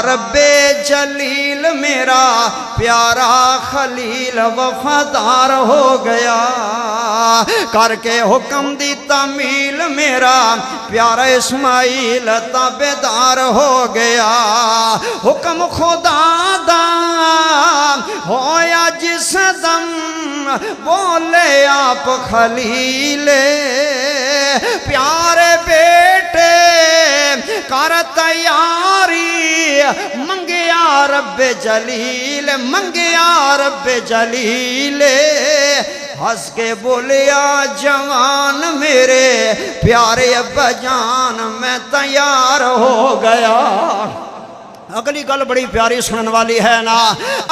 رب جلیل میرا پیارا خلیل وفادار ہو گیا، کر کے حکم دی تعمیل میرا پیارا اسماعیل تابعدار ہو گیا۔ حکم خدا دا ہویا جس دم بولے آپ خلیل، پیارے بیٹے کر تیاری منگیا رب جلیل، منگیا رب جلیل۔ ہنس کے بولیا جوان میرے پیارے ابا جان میں تیار ہو گیا۔ اگلی گل بڑی پیاری سنن والی ہے نا،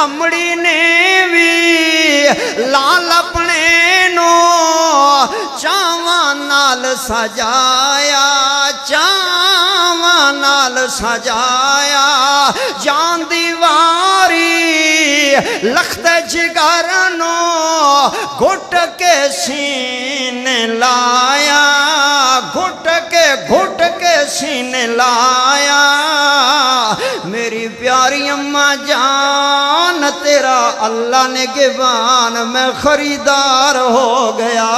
امڑی نے بھی لال اپنے نو چاواں نال سجایا، چاواں نال سجایا، جان دیواری لخت جگر نو گھٹ کے سینے لایا، گھٹ کے سینے لایا۔ میری پیاری اماں جان تیرا اللہ نے گوان میں خریدار ہو گیا،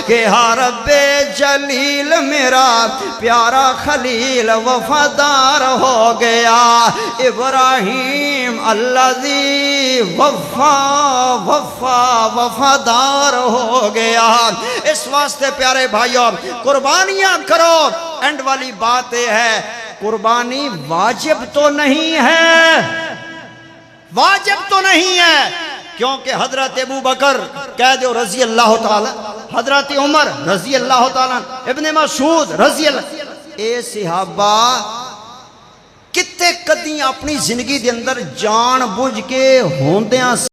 کہ ہاں رب جلیل میرا پیارا خلیل وفادار ہو گیا۔ ابراہیم الذی وفادار ہو گیا۔ اس واسطے پیارے بھائیوں قربانیاں کرو۔ اینڈ والی بات یہ ہے قربانی واجب تو نہیں ہے، واجب تو نہیں ہے، کیونکہ حضرت ابو بکر کہہ دو رضی اللہ تعالی، حضرت عمر رضی اللہ تعالی، ابن مسعود رضی اللہ، اے صحابہ کتے کدی اپنی زندگی دے اندر جان بوجھ کے ہوندیاں